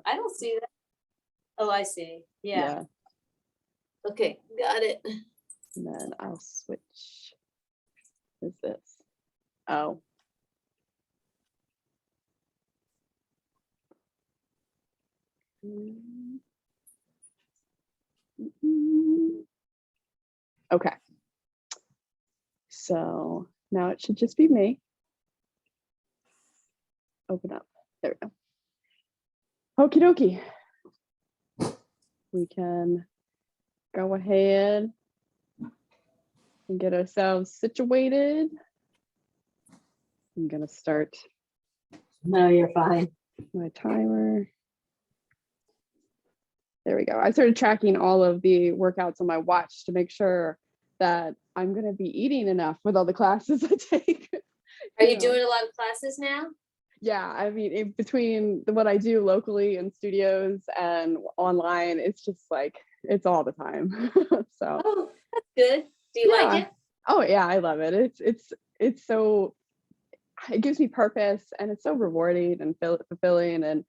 I don't see that. Oh, I see. Yeah. Yeah. Okay, got it. And then I'll switch. Is this? Oh. Okay. So now it should just be me. Open up. There we go. Okie dokie. We can go ahead and get ourselves situated. I'm gonna start No, you're fine. my timer. There we go. I started tracking all of the workouts on my watch to make sure that I'm gonna be eating enough with all the classes I take. Are you know. doing a lot of classes now? Yeah, I mean, between what I do locally in studios and online, it's just like it's all the time. So Oh, that's good. Do you like yeah. it? Oh yeah, I love it. It's so it gives me purpose and it's so rewarding and fulfilling. And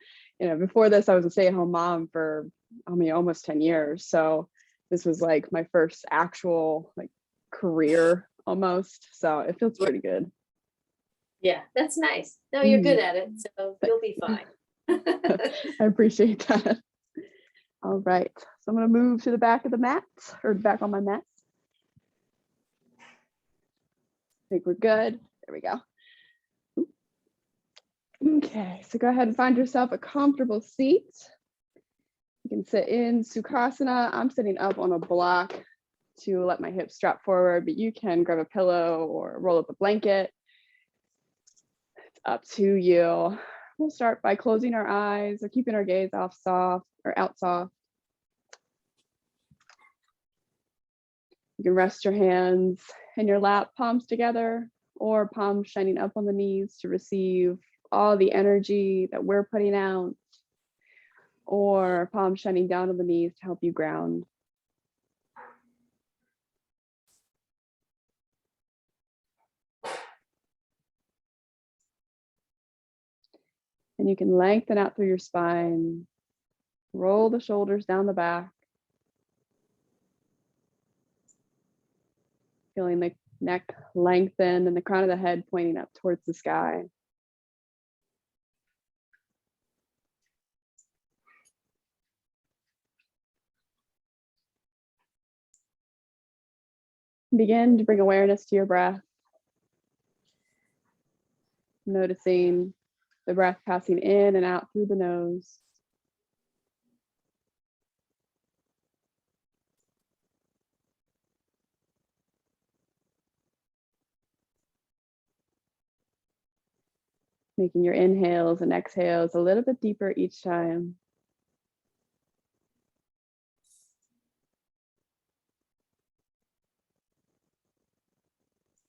before this, I was a stay-at-home mom for almost 10 years. So this was like my first actual like career almost. So it feels pretty good. Yeah, that's nice. No, you're good at it, so you'll be fine. I appreciate that. All right, so I'm gonna move to the back of the mat or back on my mat. I think we're good. There we go. Okay, so go ahead and find yourself a comfortable seat. You can sit in Sukhasana. I'm sitting up on a block to let my hips drop forward, but you can grab a pillow or roll up a blanket. It's up to you. We'll start by closing our eyes or keeping our gaze out soft. You can rest your hands in your lap, palms together, or palms shining up on the knees to receive all the energy that we're putting out, or palms shining down on the knees to help you ground. And you can lengthen out through your spine, roll the shoulders down the back, feeling the neck lengthen and the crown of the head pointing up towards the sky. Begin to bring awareness to your breath, noticing the breath passing in and out through the nose. Making your inhales and exhales a little bit deeper each time.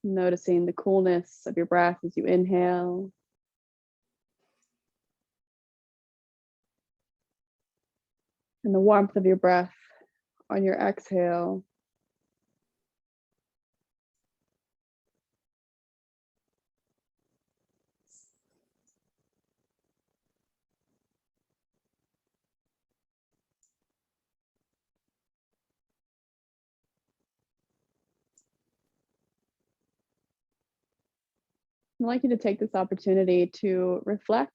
Noticing the coolness of your breath as you inhale. And the warmth of your breath on your exhale. I'd like you to take this opportunity to reflect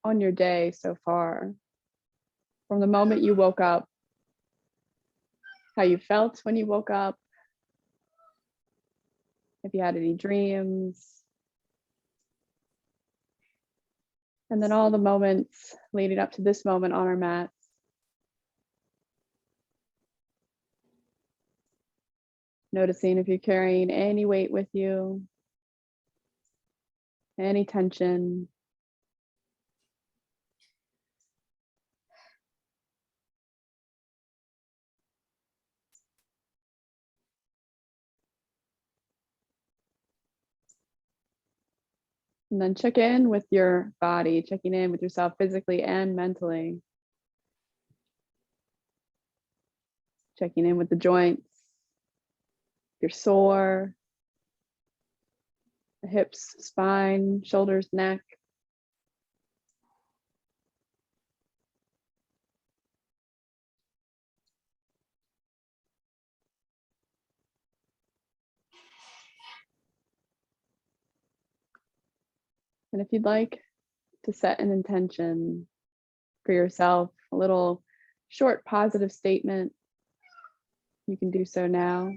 on your day so far. From the moment you woke up, how you felt when you woke up, if you had any dreams, and then all the moments leading up to this moment on our mats. Noticing if you're carrying any weight with you, any tension. And then check in with your body, checking in with yourself physically and mentally. Checking in with the joints, if you're sore, the hips, spine, shoulders, neck. And if you'd like to set an intention for yourself, a little short positive statement, you can do so now.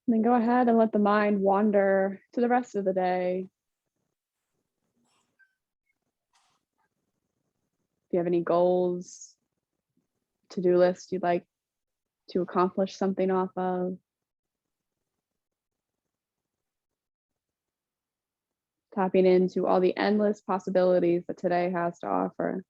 And then go ahead and let the mind wander to the rest of the day. If you have any goals, to-do list you'd like to accomplish something off of, tapping into all the endless possibilities that today has to offer.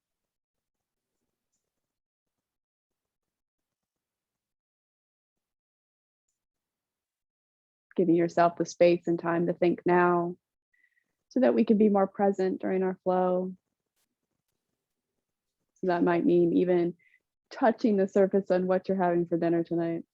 Giving yourself the space and time to think now so that we can be more present during our flow. So that might mean even touching the surface on what you're having for dinner tonight.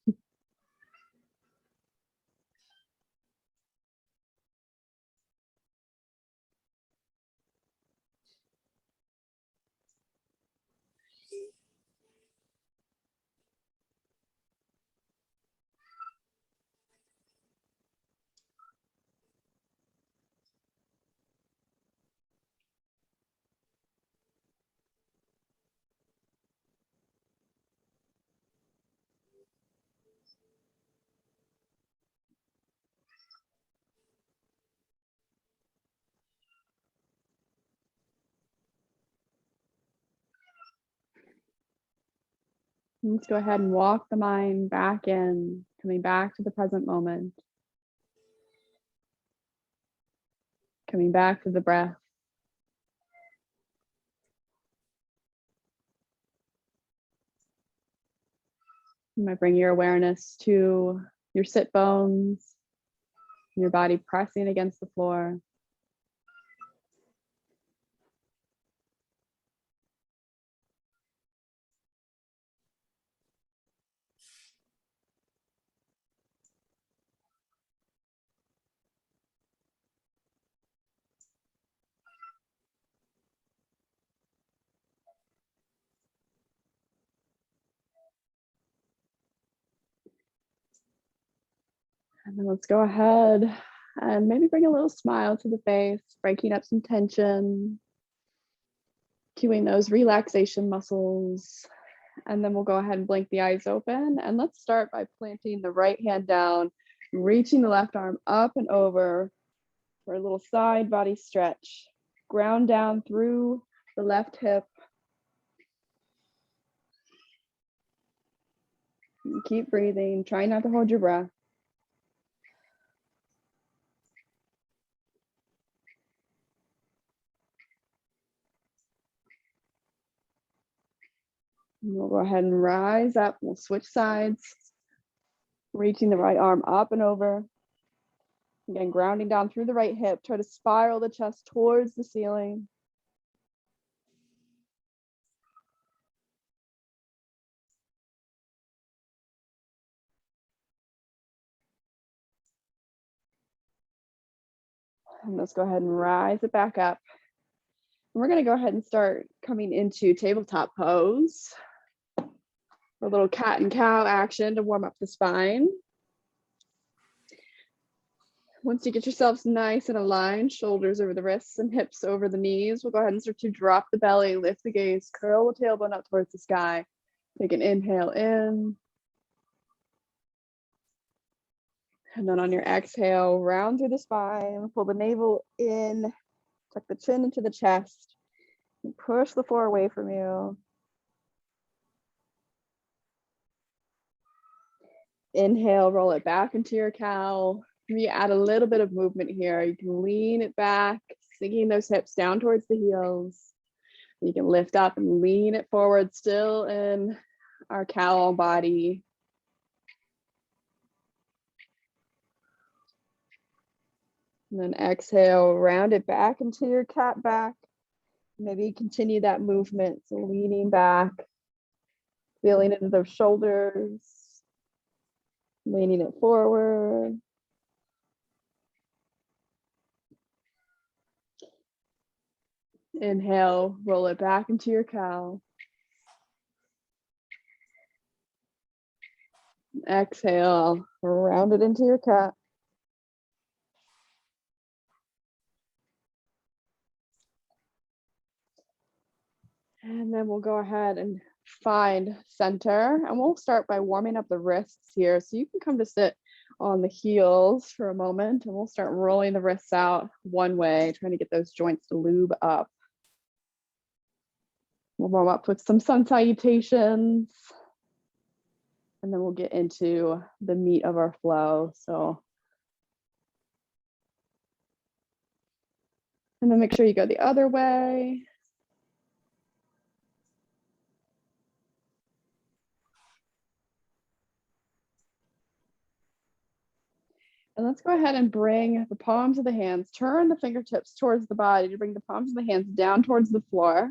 Let's go ahead and walk the mind back in, coming back to the present moment. Coming back to the breath. You might bring your awareness to your sit bones, your body pressing against the floor. And then let's go ahead and maybe bring a little smile to the face, breaking up some tension, cueing those relaxation muscles. And then we'll go ahead and blink the eyes open. And let's start by planting the right hand down, reaching the left arm up and over for a little side body stretch. Ground down through the left hip. And keep breathing. Try not to hold your breath. And we'll go ahead and rise up. We'll switch sides. Reaching the right arm up and over. Again, grounding down through the right hip. Try to spiral the chest towards the ceiling. And let's go ahead and rise it back up. And we're going to go ahead and start coming into tabletop pose. A little cat and cow action to warm up the spine. Once you get yourselves nice and aligned, shoulders over the wrists and hips over the knees, we'll go ahead and start to drop the belly, lift the gaze, curl the tailbone up towards the sky. Take an inhale in. And then on your exhale, round through the spine, pull the navel in, tuck the chin into the chest, and push the floor away from you. Inhale, roll it back into your cow. You add a little bit of movement here. You can lean it back, sinking those hips down towards the heels. You can lift up and lean it forward, still in our cow body. And then exhale, round it back into your cat back. Maybe continue that movement, so leaning back, feeling into those shoulders, leaning it forward. Inhale, roll it back into your cow. Exhale, round it into your cat. And then we'll go ahead and find center. And we'll start by warming up the wrists here. So you can come to sit on the heels for a moment, and we'll start rolling the wrists out one way, trying to get those joints to lube up. We'll warm up with some sun salutations. And then we'll get into the meat of our flow. And then make sure you go the other way. And let's go ahead and bring the palms of the hands, turn the fingertips towards the body to bring the palms of the hands down towards the floor.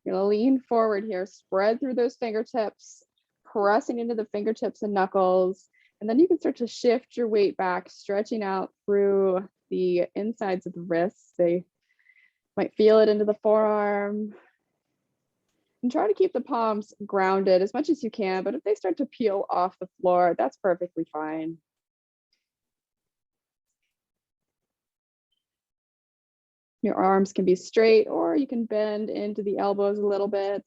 You're gonna lean forward here, spread through those fingertips, pressing into the fingertips and knuckles. And then you can start to shift your weight back, stretching out through the insides of the wrists. They might feel it into the forearm. And try to keep the palms grounded as much as you can, but if they start to peel off the floor, that's perfectly fine. Your arms can be straight, or you can bend into the elbows a little bit.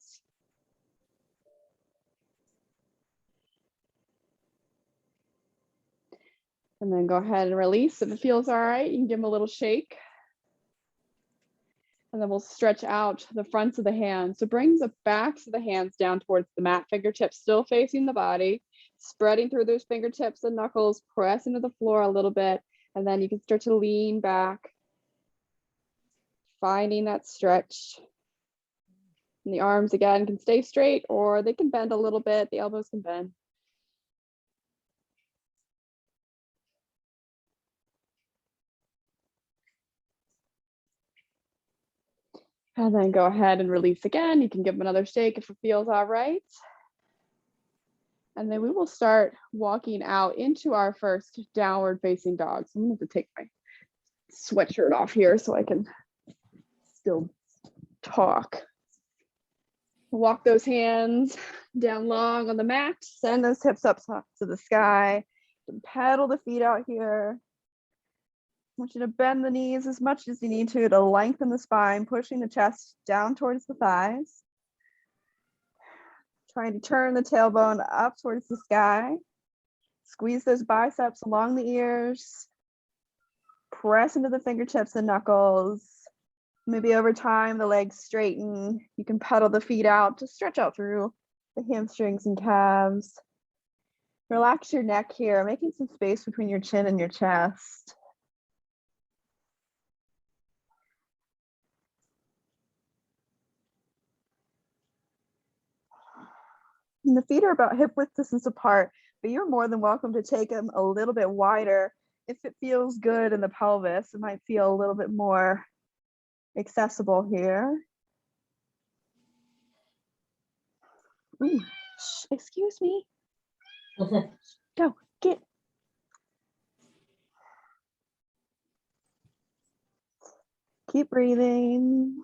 And then go ahead and release. If it feels all right, you can give them a little shake. And then we'll stretch out the fronts of the hands. So bring the backs of the hands down towards the mat, fingertips still facing the body, spreading through those fingertips and knuckles, press into the floor a little bit. And then you can start to lean back, finding that stretch. And the arms again can stay straight, or they can bend a little bit. The elbows can bend. And then go ahead and release again. You can give them another shake if it feels all right. And then we will start walking out into our first downward facing dog. So I'm going to take my sweatshirt off here so I can still talk. Walk those hands down long on the mat. Send those hips up to the sky. And pedal the feet out here. I want you to bend the knees as much as you need to lengthen the spine, pushing the chest down towards the thighs. Trying to turn the tailbone up towards the sky. Squeeze those biceps along the ears. Press into the fingertips and knuckles. Maybe over time, the legs straighten. You can pedal the feet out to stretch out through the hamstrings and calves. Relax your neck here, making some space between your chin and your chest. And the feet are about hip width distance apart, but you're more than welcome to take them a little bit wider. If it feels good in the pelvis, it might feel a little bit more accessible here. Ooh, excuse me. Go, get. Keep breathing.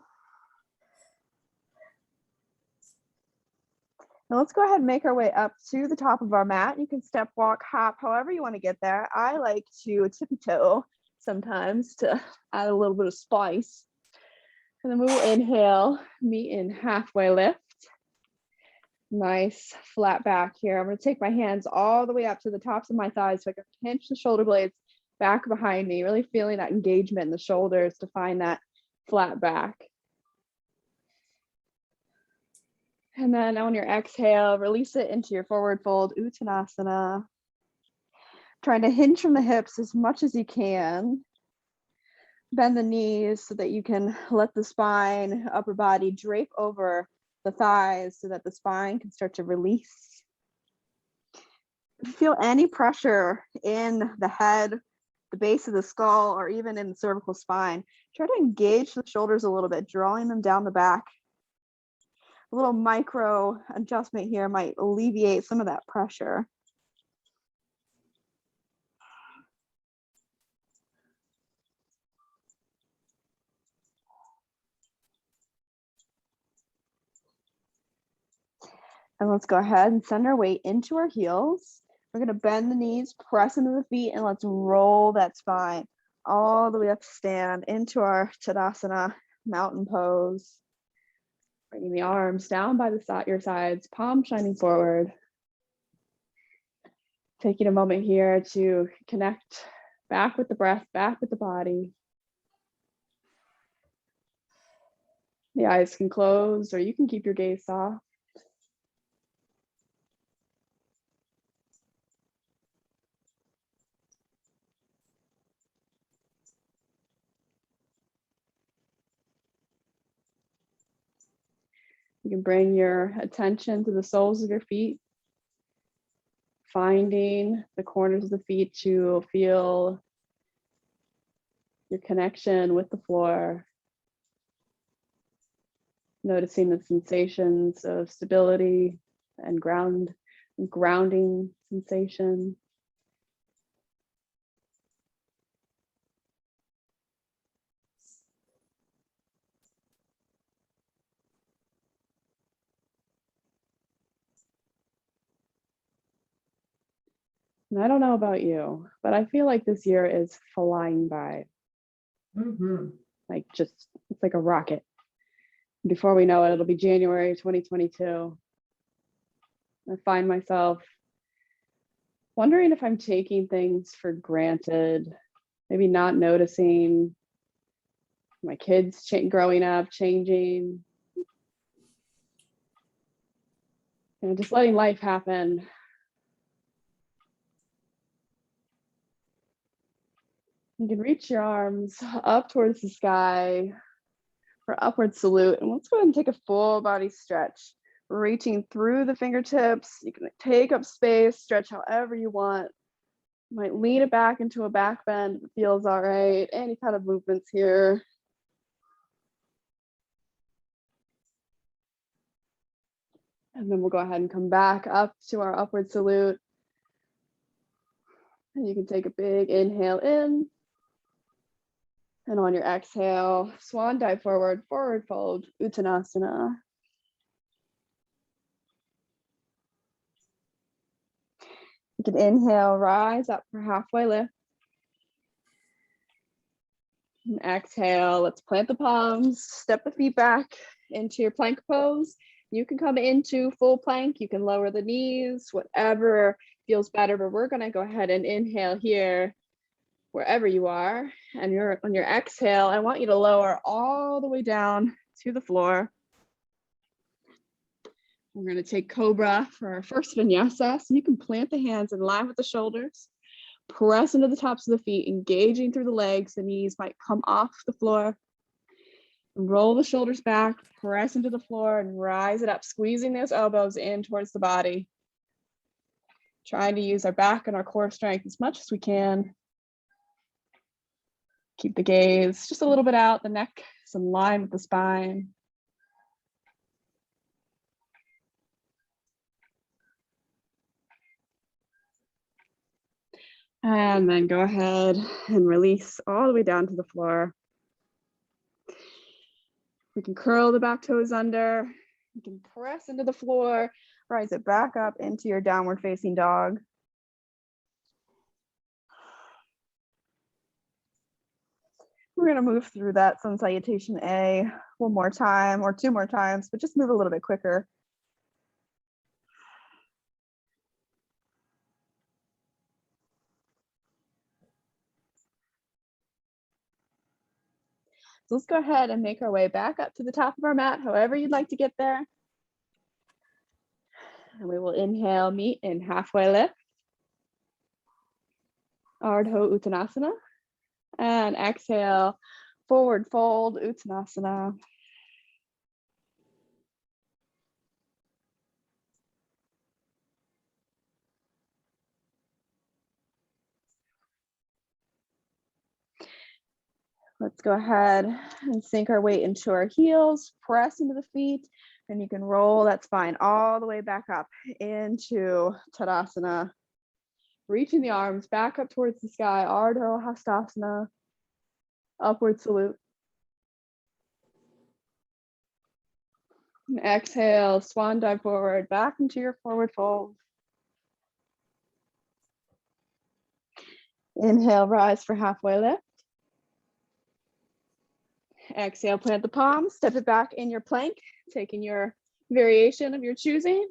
Now let's go ahead and make our way up to the top of our mat. You can step, walk, hop, however you want to get there. I like to tippy toe sometimes to add a little bit of spice. And then we will inhale, meet in halfway lift. Nice flat back here. I'm going to take my hands all the way up to the tops of my thighs so I can pinch the shoulder blades back behind me, really feeling that engagement in the shoulders to find that flat back. And then on your exhale, release it into your forward fold, Uttanasana. Trying to hinge from the hips as much as you can. Bend the knees so that you can let the spine, upper body drape over the thighs so that the spine can start to release. If you feel any pressure in the head, the base of the skull, or even in the cervical spine, try to engage the shoulders a little bit, drawing them down the back. A little micro adjustment here might alleviate some of that pressure. And let's go ahead and send our weight into our heels. We're gonna bend the knees, press into the feet, and let's roll that spine all the way up to stand into our Tadasana mountain pose. Bringing the arms down by your sides, palm shining forward. Taking a moment here to connect back with the breath, back with the body. The eyes can close, or you can keep your gaze soft. You can bring your attention to the soles of your feet, finding the corners of the feet to feel your connection with the floor. Noticing the sensations of stability and grounding sensation. And I don't know about you, but I feel like this year is flying by. Like it's like a rocket. Before we know it, it'll be January 2022. I find myself wondering if I'm taking things for granted, maybe not noticing my kids growing up, changing, just letting life happen. You can reach your arms up towards the sky for upward salute. And let's go ahead and take a full body stretch. Reaching through the fingertips. You can take up space, stretch however you want. You might lean it back into a back bend if it feels all right. Any kind of movements here. And then we'll go ahead and come back up to our upward salute. And you can take a big inhale in. And on your exhale, swan dive forward, forward fold, Uttanasana. You can inhale, rise up for halfway lift. And exhale, let's plant the palms, step the feet back into your plank pose. You can come into full plank, you can lower the knees, whatever feels better, but we're gonna go ahead and inhale here, wherever you are. And on your exhale, I want you to lower all the way down to the floor. We're gonna take Cobra for our first vinyasa. So you can plant the hands in line with the shoulders, press into the tops of the feet, engaging through the legs. The knees might come off the floor. Roll the shoulders back, press into the floor and rise it up, squeezing those elbows in towards the body. Trying to use our back and our core strength as much as we can. Keep the gaze just a little bit out, the neck is in line with the spine. And then go ahead and release all the way down to the floor. We can curl the back toes under. You can press into the floor, rise it back up into your downward facing dog. We're gonna move through that sun salutation A one more time or two more times, but just move a little bit quicker. So let's go ahead and make our way back up to the top of our mat, however you'd like to get there. And we will inhale, meet in halfway lift. Ardha Uttanasana. And exhale, forward fold, Uttanasana. Let's go ahead and sink our weight into our heels, press into the feet, and you can roll that spine all the way back up into Tadasana. Reaching the arms back up towards the sky, Ardha Hastasana, upward salute. And exhale, swan dive forward, back into your forward fold. Inhale, rise for halfway lift. Exhale, plant the palms, step it back in your plank, taking your variation of your choosing.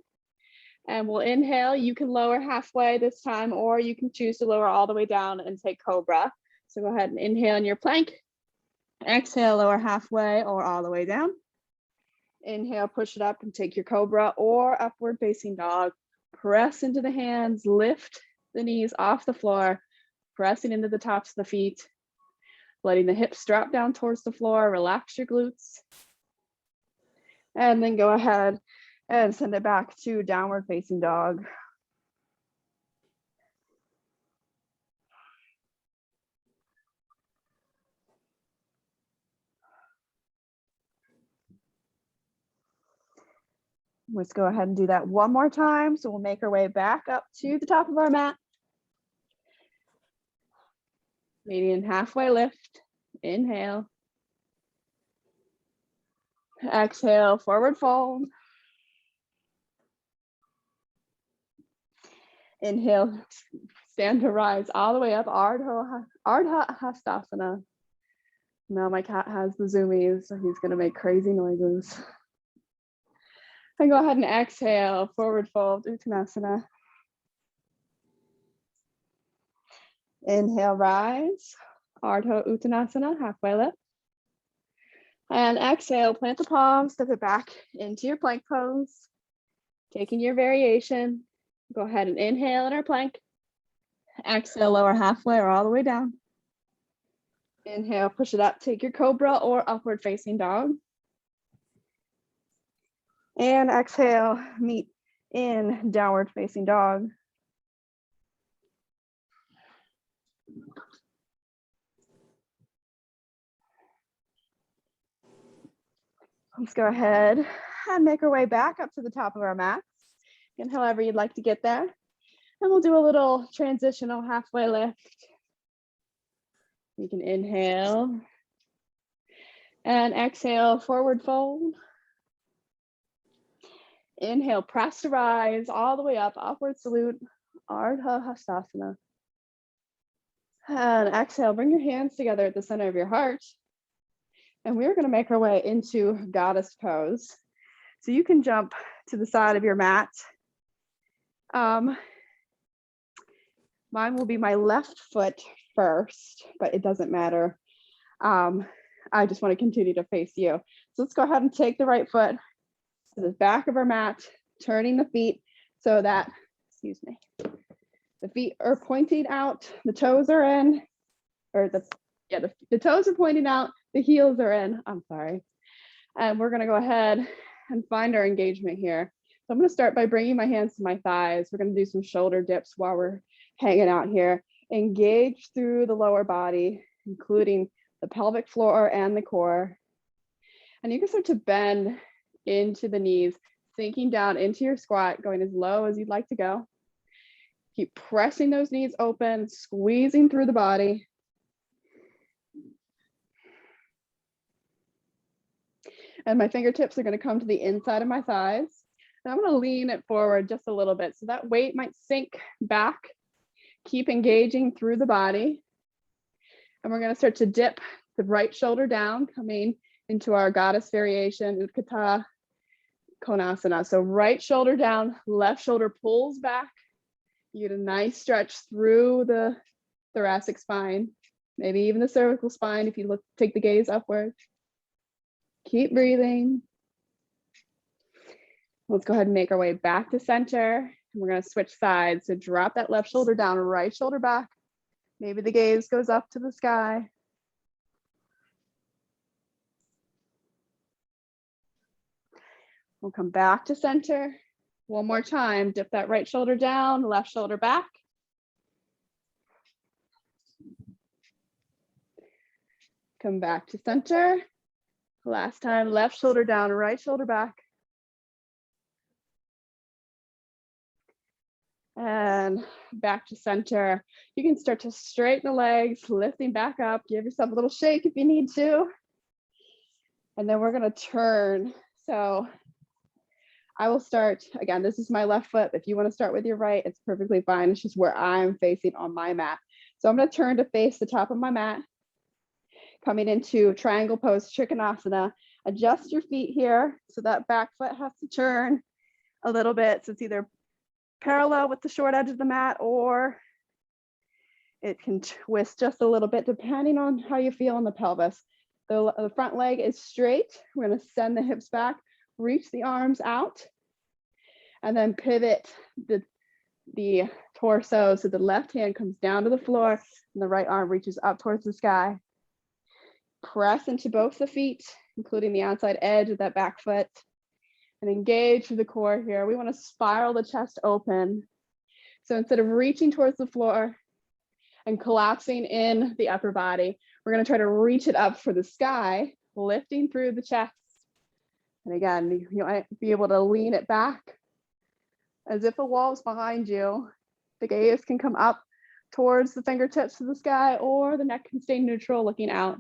And we'll inhale, you can lower halfway this time, or you can choose to lower all the way down and take cobra. So go ahead and inhale in your plank. Exhale, lower halfway or all the way down. Inhale, push it up and take your cobra or upward facing dog. Press into the hands, lift the knees off the floor, pressing into the tops of the feet, letting the hips drop down towards the floor, relax your glutes. And then go ahead and send it back to downward facing dog. Let's go ahead and do that one more time. So we'll make our way back up to the top of our mat. Median halfway lift, inhale. Exhale, forward fold. Inhale, stand to rise all the way up, Ardha Hastasana. Now my cat has the zoomies, so he's gonna make crazy noises. And go ahead and exhale, forward fold, Uttanasana. Inhale, rise, Ardha Uttanasana, halfway lift. And exhale, plant the palms, step it back into your plank pose. Taking your variation, go ahead and inhale in our plank. Exhale, lower halfway or all the way down. Inhale, push it up, take your cobra or upward facing dog. And exhale, meet in downward facing dog. Let's go ahead and make our way back up to the top of our mats. And however you'd like to get there. And we'll do a little transitional halfway lift. You can inhale and exhale, forward fold. Inhale, press to rise all the way up, upward salute, Ardha Hastasana. And exhale, bring your hands together at the center of your heart. And we're going to make our way into goddess pose. So you can jump to the side of your mat. Mine will be my left foot first, but it doesn't matter. I just want to continue to face you. So let's go ahead and take the right foot to the back of our mat, turning the feet so that, excuse me, the feet are pointing out, the toes are in, or the toes are pointing out, the heels are in, I'm sorry. And we're gonna go ahead and find our engagement here. So I'm gonna start by bringing my hands to my thighs. We're gonna do some shoulder dips while we're hanging out here. Engage through the lower body, including the pelvic floor and the core. And you can start to bend into the knees, sinking down into your squat, going as low as you'd like to go. Keep pressing those knees open, squeezing through the body. And my fingertips are going to come to the inside of my thighs. And I'm going to lean it forward just a little bit. So that weight might sink back. Keep engaging through the body. And we're going to start to dip the right shoulder down, coming into our goddess variation, Utthita Konasana. So right shoulder down, left shoulder pulls back. You get a nice stretch through the thoracic spine, maybe even the cervical spine if you take the gaze upward. Keep breathing. Let's go ahead and make our way back to center. And we're going to switch sides. So drop that left shoulder down, right shoulder back. Maybe the gaze goes up to the sky. We'll come back to center. One more time, dip that right shoulder down, left shoulder back. Come back to center. Last time, left shoulder down, right shoulder back. And back to center. You can start to straighten the legs, lifting back up. Give yourself a little shake if you need to. And then we're gonna turn. So I will start, again, this is my left foot. If you want to start with your right, it's perfectly fine. It's just where I'm facing on my mat. So I'm going to turn to face the top of my mat, coming into triangle pose, Trikonasana. Adjust your feet here. So that back foot has to turn a little bit. So it's either parallel with the short edge of the mat, or it can twist just a little bit depending on how you feel in the pelvis. The front leg is straight. We're going to send the hips back, reach the arms out, and then pivot the torso so the left hand comes down to the floor and the right arm reaches up towards the sky. Press into both the feet, including the outside edge of that back foot, and engage through the core here. We want to spiral the chest open. So instead of reaching towards the floor and collapsing in the upper body, we're going to try to reach it up for the sky, lifting through the chest. And again, you might be able to lean it back as if a wall is behind you. The gaze can come up towards the fingertips to the sky, or the neck can stay neutral looking out.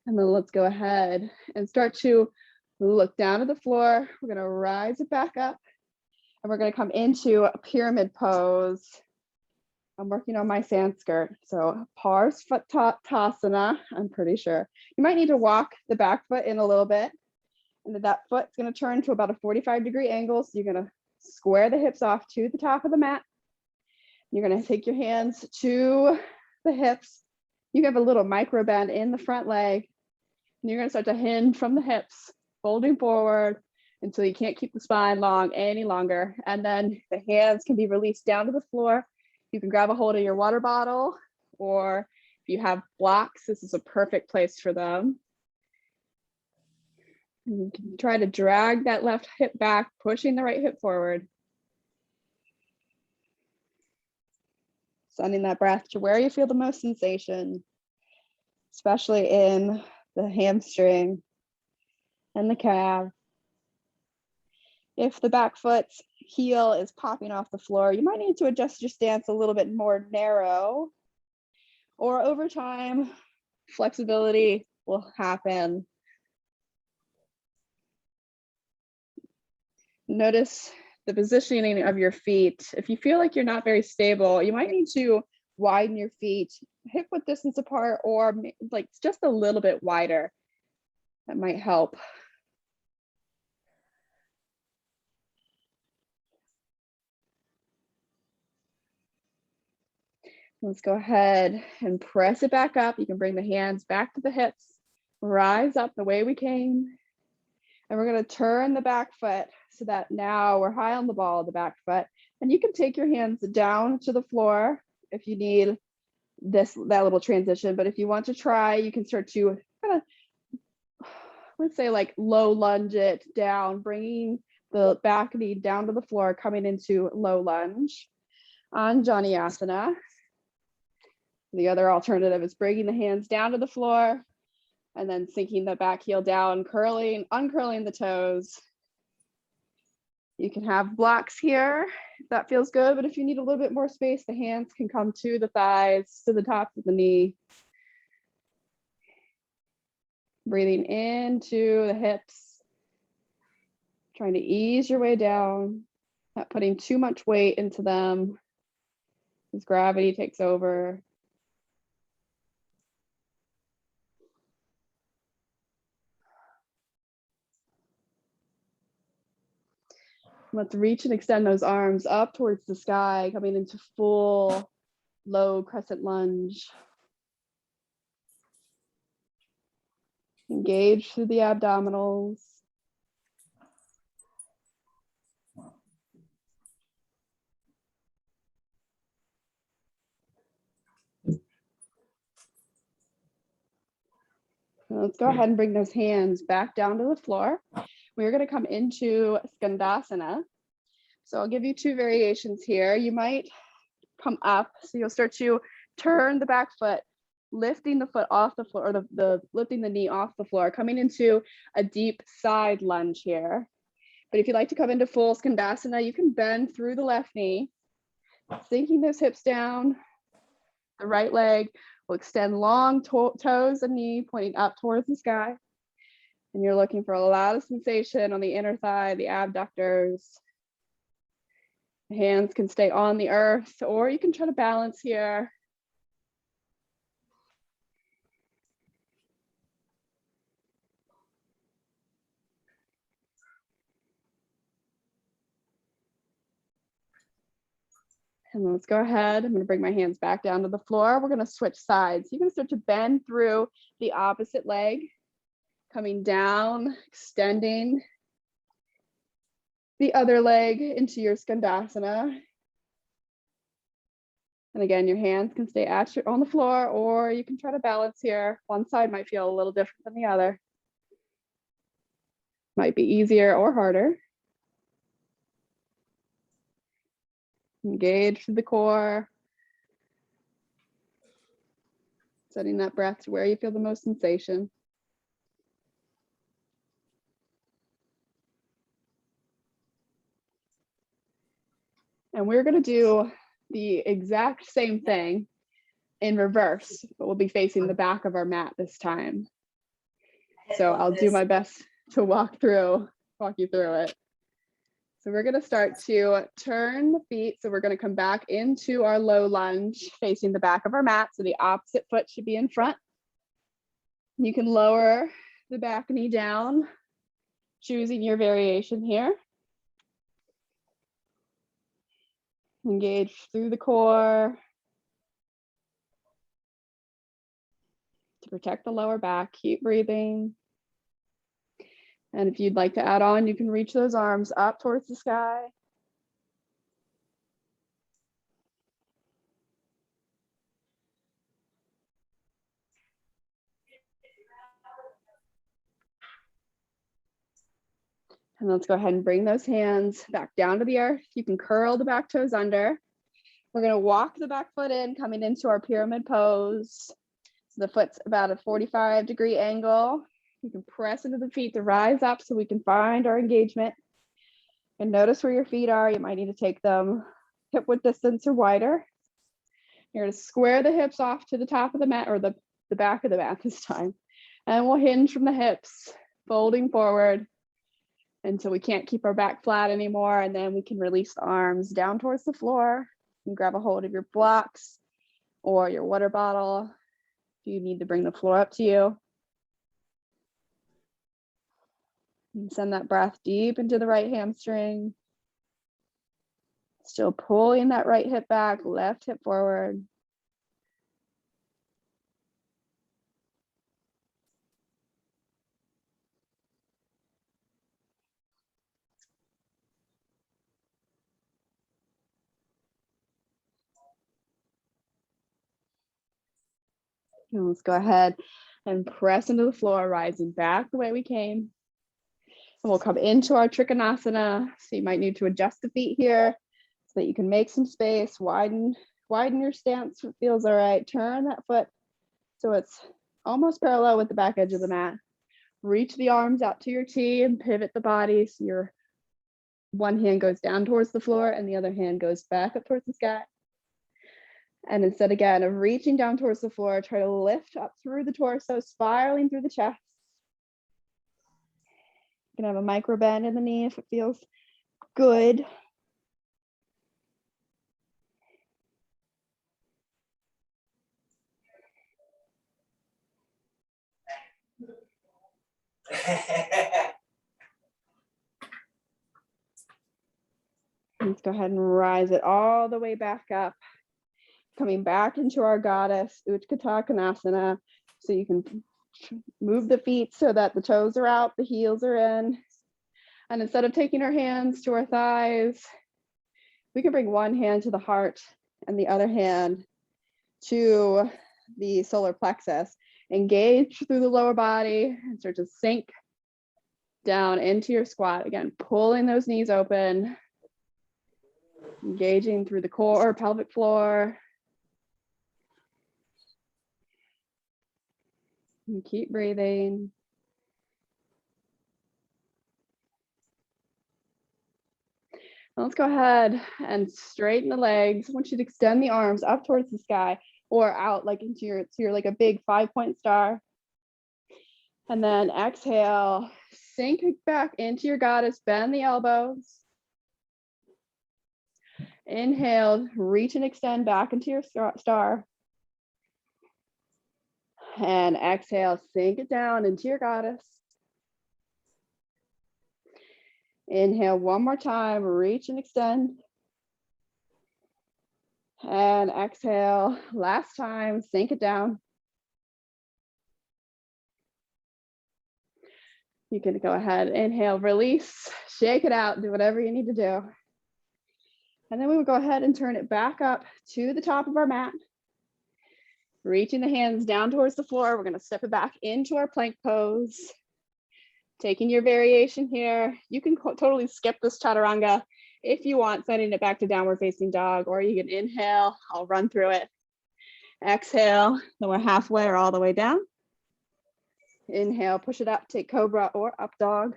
And then let's go ahead and start to look down at the floor. We're going to rise it back up, and we're going to come into a pyramid pose. I'm working on my Sanskrit. So Parsvatasana, I'm pretty sure. You might need to walk the back foot in a little bit, and that foot's going to turn to about a 45-degree angle. So you're going to square the hips off to the top of the mat. You're going to take your hands to the hips. You have a little micro bend in the front leg. And you're going to start to hinge from the hips, folding forward until you can't keep the spine long any longer. And then the hands can be released down to the floor. You can grab a hold of your water bottle, or if you have blocks, this is a perfect place for them. And you can try to drag that left hip back, pushing the right hip forward. Sending that breath to where you feel the most sensation, especially in the hamstring and the calf. If the back foot's heel is popping off the floor, you might need to adjust your stance a little bit more narrow, or over time, flexibility will happen. Notice the positioning of your feet. If you feel like you're not very stable, you might need to widen your feet, hip width distance apart, or like just a little bit wider. That might help. Let's go ahead and press it back up. You can bring the hands back to the hips, rise up the way we came. And we're going to turn the back foot so that now we're high on the ball of the back foot. And you can take your hands down to the floor if you need that little transition. But if you want to try, you can start to kind of, let's say, like low lunge it down, bringing the back knee down to the floor, coming into low lunge. Anjaneyasana. The other alternative is bringing the hands down to the floor and then sinking the back heel down, uncurling the toes. You can have blocks here if that feels good, but if you need a little bit more space, the hands can come to the thighs, to the top of the knee. Breathing into the hips, trying to ease your way down, not putting too much weight into them as gravity takes over. Let's reach and extend those arms up towards the sky, coming into full low crescent lunge. Engage through the abdominals. Let's go ahead and bring those hands back down to the floor. We're going to come into Skandasana. So I'll give you two variations here. You might come up, so you'll start to turn the back foot, lifting the foot off the floor, or lifting the knee off the floor, coming into a deep side lunge here. But if you'd like to come into full Skandasana, you can bend through the left knee, sinking those hips down, the right leg We'll extend long toes and knee pointing up towards the sky. And you're looking for a lot of sensation on the inner thigh, the abductors. The hands can stay on the earth, or you can try to balance here. And let's go ahead. I'm going to bring my hands back down to the floor. We're going to switch sides. You're going to start to bend through the opposite leg, coming down, extending the other leg into your Skandasana. And again, your hands can stay on the floor, or you can try to balance here. One side might feel a little different than the other. Might be easier or harder. Engage through the core. Setting that breath to where you feel the most sensation. And we're going to do the exact same thing in reverse, but we'll be facing the back of our mat this time. So I'll do my best to walk you through it. So we're going to start to turn the feet. So we're going to come back into our low lunge facing the back of our mat. So the opposite foot should be in front. You can lower the back knee down, choosing your variation here. Engage through the core to protect the lower back. Keep breathing. And if you'd like to add on, you can reach those arms up towards the sky. And let's go ahead and bring those hands back down to the earth. You can curl the back toes under. We're going to walk the back foot in, coming into our pyramid pose. So the foot's about a 45-degree angle. You can press into the feet to rise up so we can find our engagement. And notice where your feet are. You might need to take them hip width distance or wider. You're going to square the hips off to the top of the mat, or the back of the mat this time. And we'll hinge from the hips, folding forward until we can't keep our back flat anymore. And then we can release the arms down towards the floor and grab a hold of your blocks or your water bottle. If you need to bring the floor up to you. And send that breath deep into the right hamstring. Still pulling that right hip back, left hip forward. And let's go ahead and press into the floor, rising back the way we came. And we'll come into our Trikonasana. So you might need to adjust the feet here so that you can make some space, widen your stance if it feels all right. Turn that foot so it's almost parallel with the back edge of the mat. Reach the arms out to your T and pivot the body so your one hand goes down towards the floor and the other hand goes back up towards the sky. And instead, again, of reaching down towards the floor, try to lift up through the torso, spiraling through the chest. You can have a micro bend in the knee if it feels good. Let's go ahead and rise it all the way back up. Coming back into our goddess, Utthita Konasana. So you can move the feet so that the toes are out, the heels are in. And instead of taking our hands to our thighs, we can bring one hand to the heart and the other hand to the solar plexus. Engage through the lower body and start to sink down into your squat. Again, pulling those knees open. Engaging through the core, pelvic floor. And keep breathing. Now let's go ahead and straighten the legs. I want you to extend the arms up towards the sky. or out like into your like a big 5-point star. And then exhale, sink back into your goddess, bend the elbows. Inhale, reach and extend back into your star. And exhale, sink it down into your goddess. Inhale one more time, reach and extend. And exhale, last time, sink it down. You can go ahead, inhale, release, shake it out, do whatever you need to do. And then we will go ahead and turn it back up to the top of our mat. Reaching the hands down towards the floor. We're going to step it back into our plank pose. Taking your variation here. You can totally skip this chaturanga if you want, sending it back to downward facing dog, or you can inhale. I'll run through it. Exhale, then we're halfway or all the way down. Inhale, push it up, take cobra or up dog.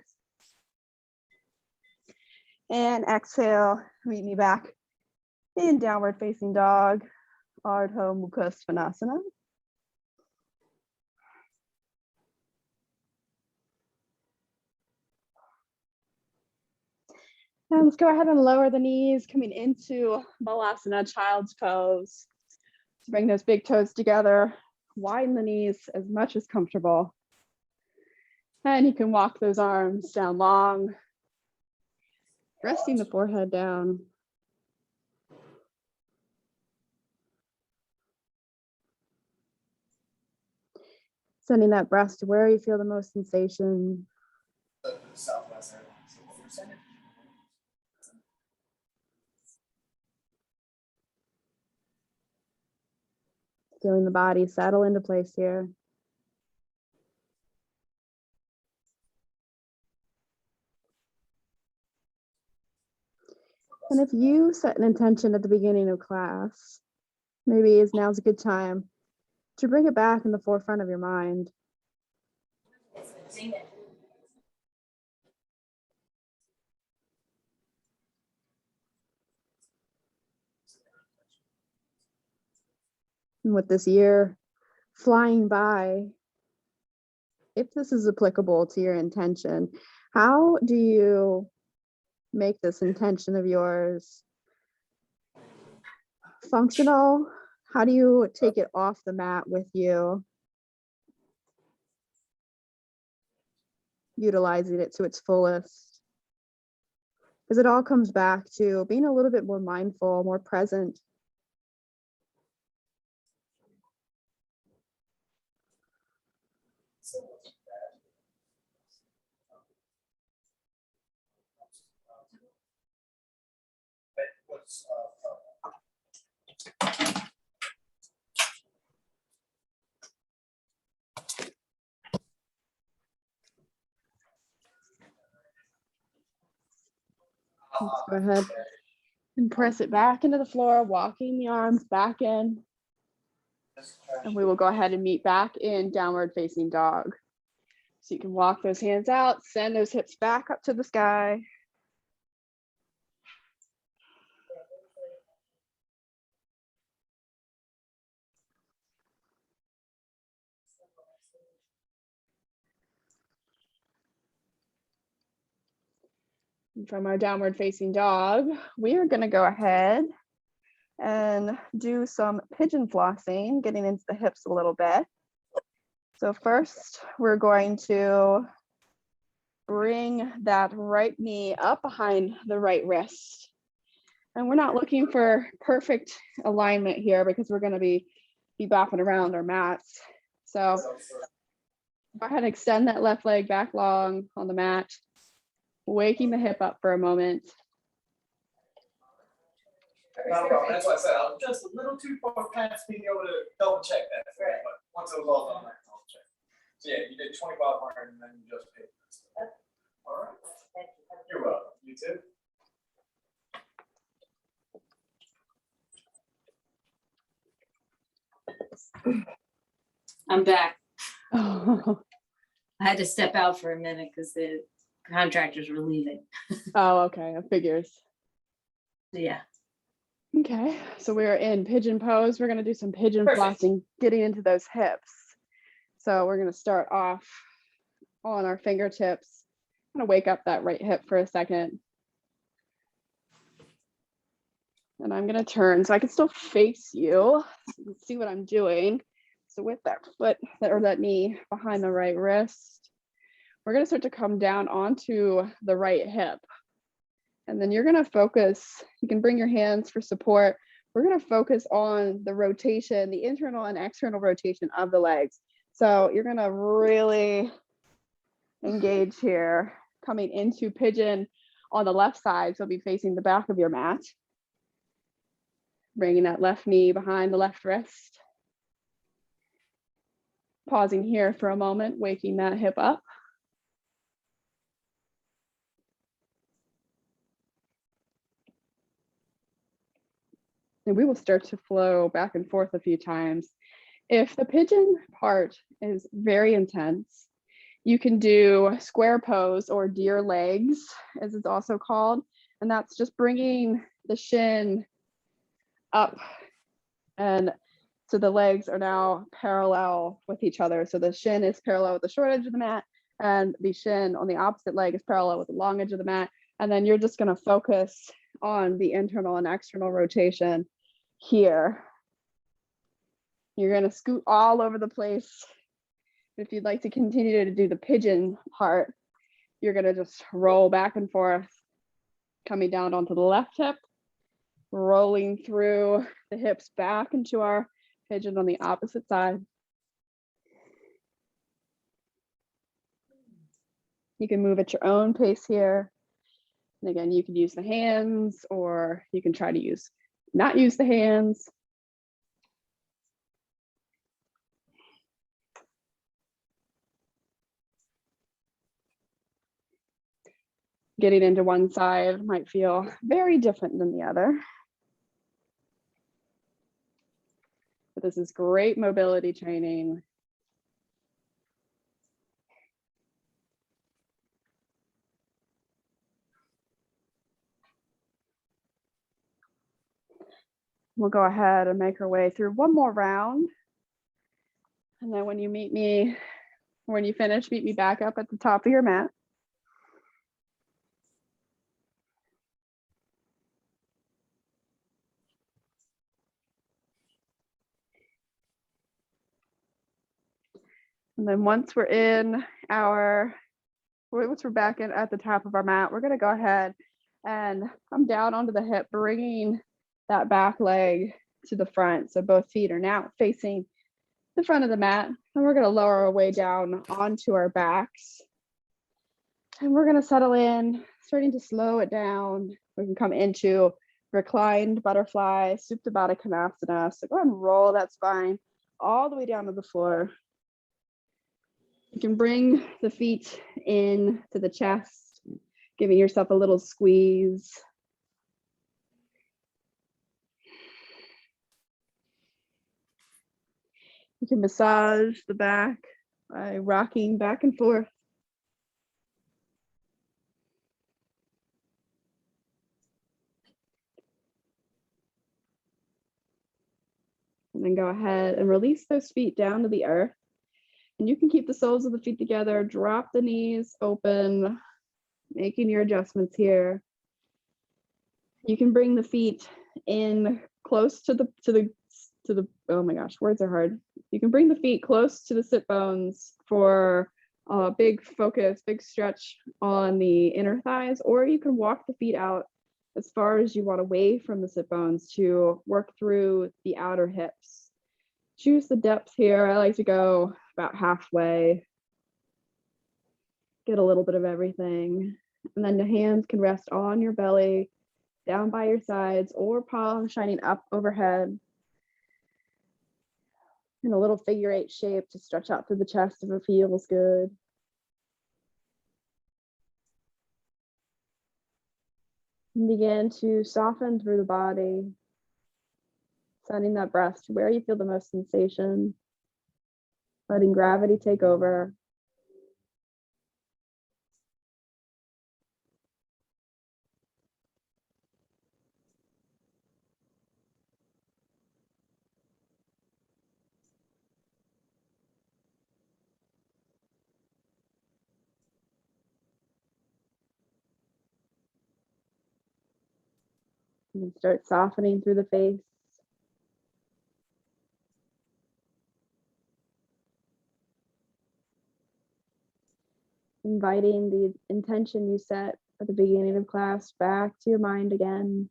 And exhale, meet me back in downward facing dog, Ardha Mukha Svanasana. And let's go ahead and lower the knees, coming into Balasana, child's pose. So bring those big toes together, widen the knees as much as comfortable. And you can walk those arms down long, resting the forehead down. Sending that breath to where you feel the most sensation. Southwest. Feeling the body settle into place here. And if you set an intention at the beginning of class, maybe now's a good time to bring it back in the forefront of your mind. And with this year flying by, if this is applicable to your intention, how do you make this intention of yours functional? How do you take it off the mat with you, utilizing it to its fullest? Because it all comes back to being a little bit more mindful, more present. Let's go ahead and press it back into the floor, walking the arms back in. And we will go ahead and meet back in downward facing dog. So you can walk those hands out, send those hips back up to the sky. And from our downward facing dog, we are going to go ahead and do some pigeon flossing, getting into the hips a little bit. So first, we're going to bring that right knee up behind the right wrist. And we're not looking for perfect alignment here because we're going to be bopping around our mats. So go ahead and extend that left leg back long on the mat, waking the hip up for a moment. No problem. That's why I said I was just a little too far past being able to double check that. But once it was all done, I can double check. So yeah, you did 2,500 and then you just paid this. All right. You're welcome. You too. I'm back. Oh, I had to step out for a minute because the contractors were leaving. okay, figures. Yeah. Okay, so we're in pigeon pose. We're gonna do some pigeon Perfect. flossing, getting into those hips. So we're gonna start off on our fingertips. I'm gonna wake up that right hip for a second. And I'm gonna turn so I can still face you, so you can see what I'm doing. So with that foot or that knee behind the right wrist, we're gonna start to come down onto the right hip. And then you're gonna focus, you can bring your hands for support. We're gonna focus on the rotation, the internal and external rotation of the legs. So you're gonna really engage here, coming into pigeon on the left side. So be facing the back of your mat. Bringing that left knee behind the left wrist. Pausing here for a moment, waking that hip up. And we will start to flow back and forth a few times. If the pigeon part is very intense, you can do square pose or deer legs, as it's also called. And that's just bringing the shin up, and so the legs are now parallel with each other. So the shin is parallel with the short edge of the mat, and the shin on the opposite leg is parallel with the long edge of the mat. And then you're just gonna focus on the internal and external rotation here. You're gonna scoot all over the place. If you'd like to continue to do the pigeon part, you're gonna just roll back and forth, coming down onto the left hip, rolling through the hips back into our pigeon on the opposite side. You can move at your own pace here. And again, you can use the hands, or you can try to not use the hands. Getting into one side might feel very different than the other. But this is great mobility training. We'll go ahead and make our way through one more round. And then when you finish, meet me back up at the top of your mat. And then once we're back in at the top of our mat, we're gonna go ahead and come down onto the hip, bringing that back leg to the front. So both feet are now facing the front of the mat, and we're gonna lower our way down onto our backs. And we're gonna settle in, starting to slow it down. We can come into reclined butterfly, Supta Baddha Konasana. So go ahead and roll that spine all the way down to the floor. You can bring the feet in to the chest, giving yourself a little squeeze. You can massage the back by rocking back and forth. And then go ahead and release those feet down to the earth. And you can keep the soles of the feet together, drop the knees open, making your adjustments here. You can bring the feet in close to the, oh my gosh, words are hard. You can bring the feet close to the sit bones for a big focus, big stretch on the inner thighs, or you can walk the feet out as far as you want away from the sit bones to work through the outer hips. Choose the depth here. I like to go about halfway, get a little bit of everything. And then the hands can rest on your belly, down by your sides, or palms shining up overhead in a little figure 8 shape to stretch out through the chest if it feels good. And begin to soften through the body, sending that breath to where you feel the most sensation, letting gravity take over. And start softening through the face. Inviting the intention you set at the beginning of class back to your mind again.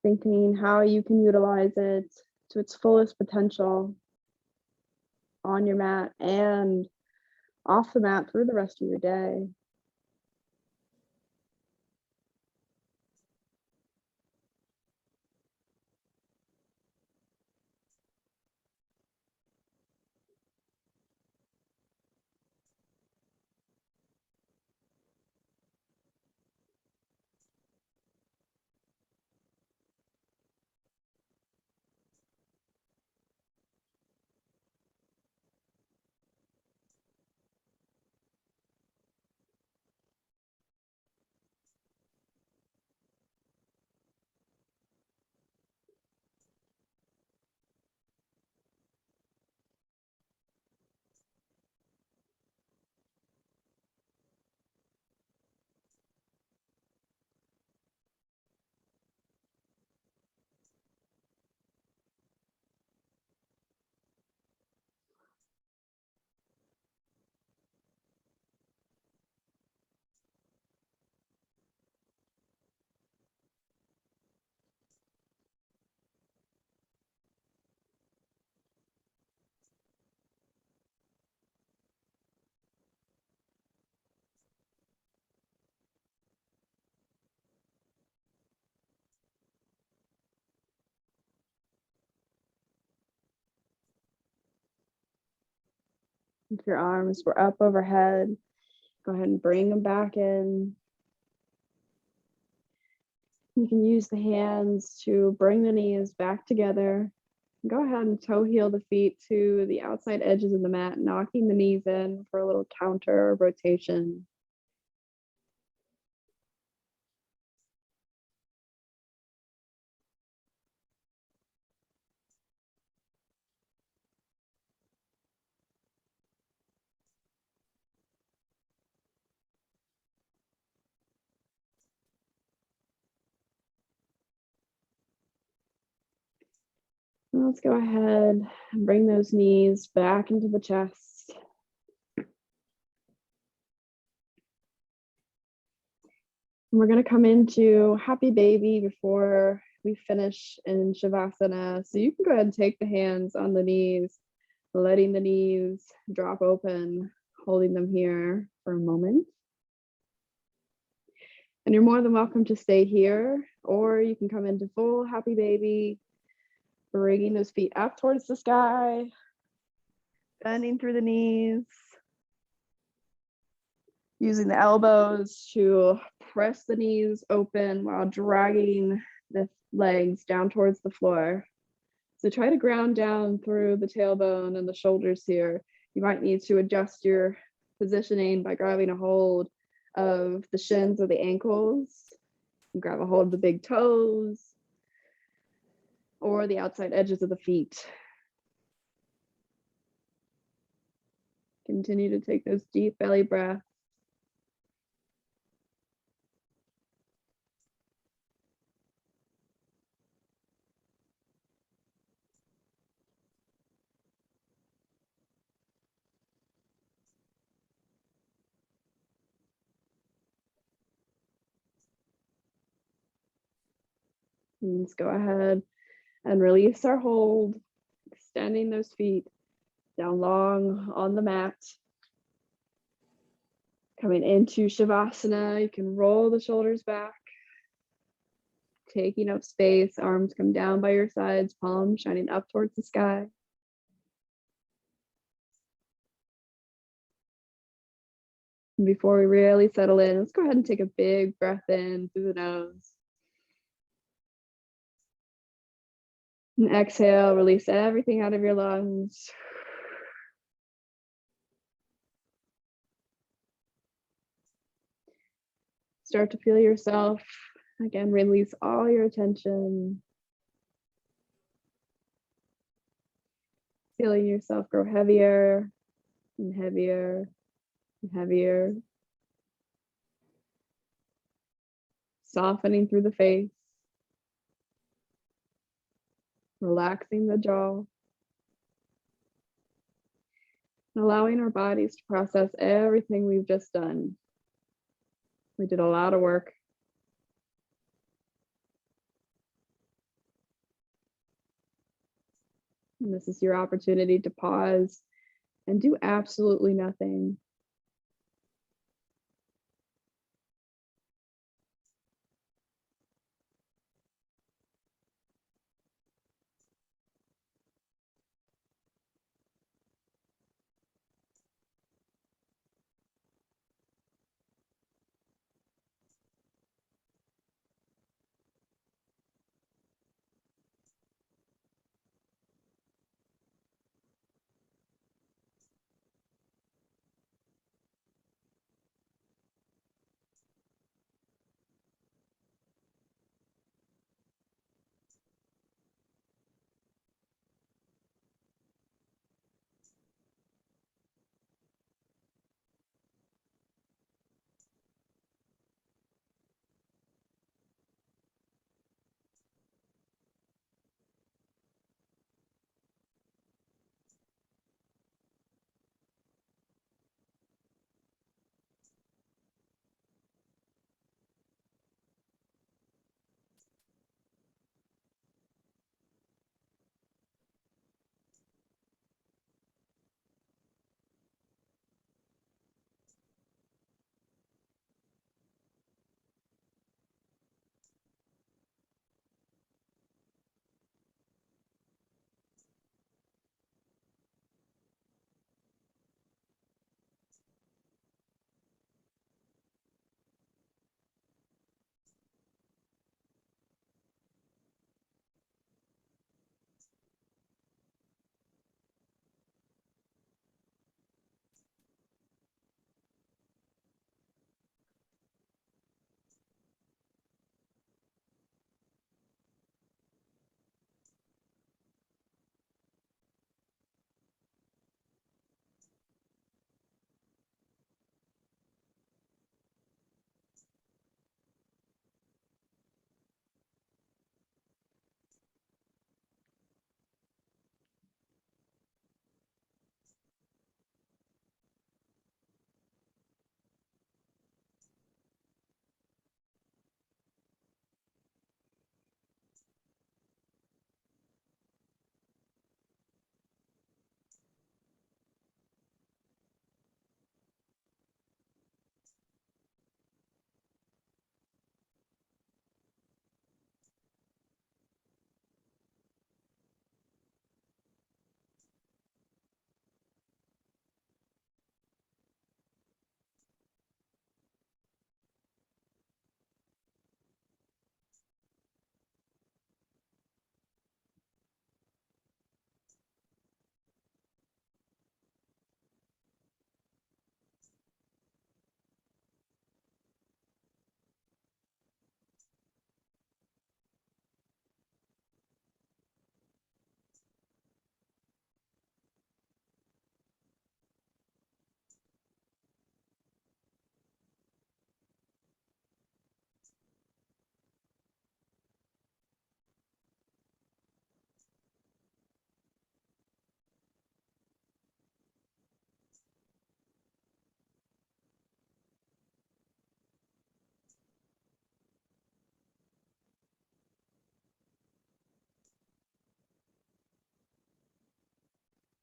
Thinking how you can utilize it to its fullest potential on your mat and off the mat through the rest of your day. If your arms were up overhead, go ahead and bring them back in. You can use the hands to bring the knees back together. Go ahead and toe heel the feet to the outside edges of the mat, knocking the knees in for a little counter rotation. Let's go ahead and bring those knees back into the chest. And we're going to come into happy baby before we finish in Shavasana. So you can go ahead and take the hands on the knees, letting the knees drop open, holding them here for a moment. And you're more than welcome to stay here, or you can come into full happy baby, bringing those feet up towards the sky, bending through the knees, using the elbows to press the knees open while dragging the legs down towards the floor. So try to ground down through the tailbone and the shoulders here. You might need to adjust your positioning by grabbing a hold of the shins or the ankles. And grab a hold of the big toes or the outside edges of the feet. Continue to take those deep belly breaths. And let's go ahead and release our hold, extending those feet down long on the mat. Coming into Shavasana, you can roll the shoulders back, taking up space, arms come down by your sides, palms shining up towards the sky. And before we really settle in, let's go ahead and take a big breath in through the nose. And exhale, release everything out of your lungs. Start to feel yourself. Again, release all your attention. Feeling yourself grow heavier and heavier and heavier. Softening through the face. Relaxing the jaw. Allowing our bodies to process everything we've just done. We did a lot of work. And this is your opportunity to pause and do absolutely nothing.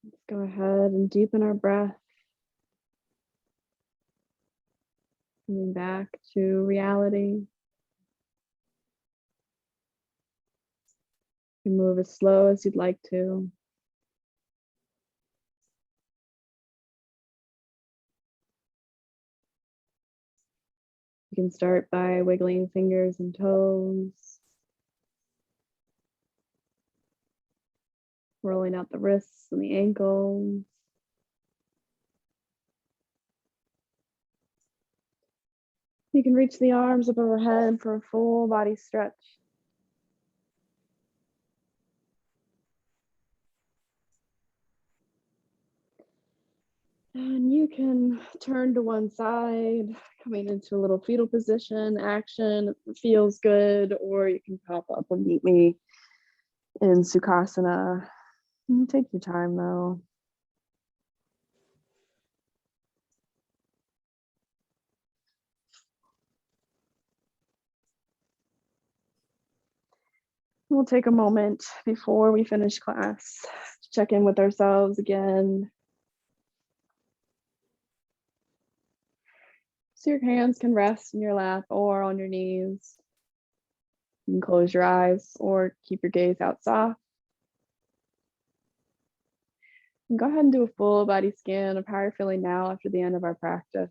Let's go ahead and deepen our breath. Coming back to reality. You can move as slow as you'd like to. You can start by wiggling fingers and toes. Rolling out the wrists and the ankles. You can reach the arms up overhead for a full body stretch. And you can turn to one side, coming into a little fetal position, action if it feels good, or you can pop up and meet me in Sukhasana. Take your time though. We'll take a moment before we finish class to check in with ourselves again. So your hands can rest in your lap or on your knees. You can close your eyes or keep your gaze out soft. And go ahead and do a full body scan of how you're feeling now after the end of our practice.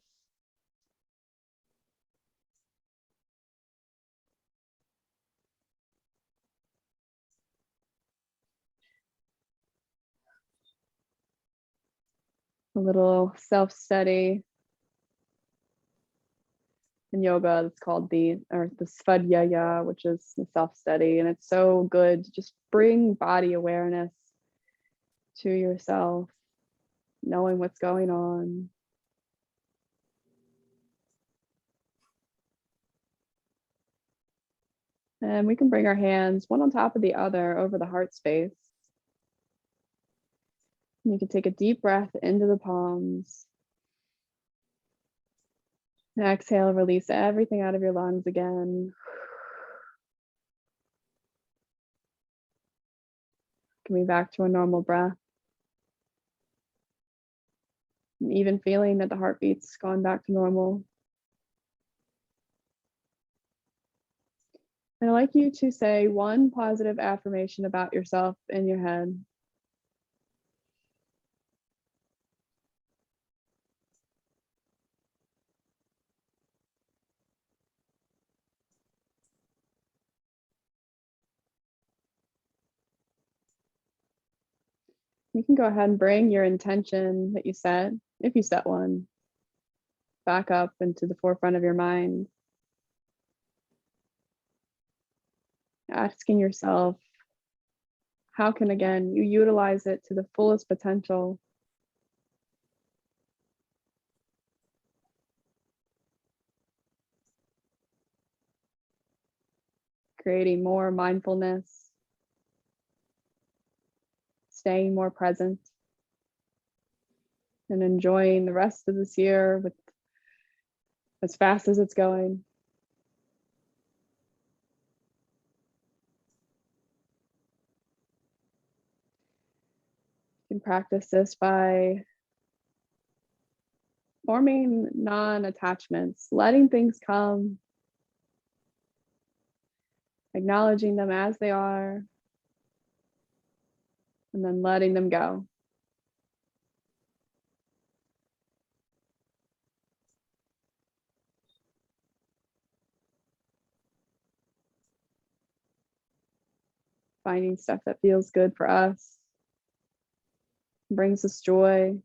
A little self-study in yoga that's called the Svadhyaya, which is the self-study. And it's so good to just bring body awareness to yourself, knowing what's going on. And we can bring our hands one on top of the other over the heart space. And you can take a deep breath into the palms. And exhale, release everything out of your lungs again. Coming back to a normal breath. And even feeling that the heartbeat's gone back to normal. And I'd like you to say one positive affirmation about yourself in your head. You can go ahead and bring your intention that you set, if you set one, back up into the forefront of your mind. Asking yourself, how can, again, you utilize it to the fullest potential? Creating more mindfulness, staying more present, and enjoying the rest of this year with as fast as it's going. You can practice this by forming non-attachments, letting things come, acknowledging them as they are, and then letting them go. Finding stuff that feels good for us, brings us joy.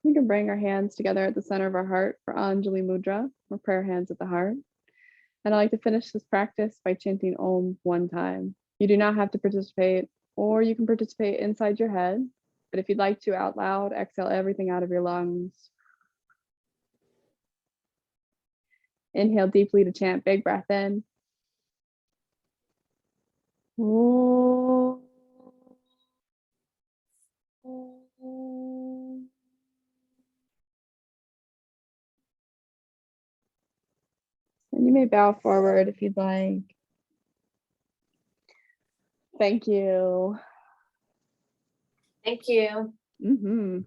We can bring our hands together at the center of our heart for Anjali Mudra, or prayer hands at the heart. And I like to finish this practice by chanting Om one time. You do not have to participate, or you can participate inside your head. But if you'd like to out loud, exhale everything out of your lungs. Inhale deeply to chant, big breath in. Om. And you may bow forward if you'd like. Thank you. Thank you. Mm-hmm.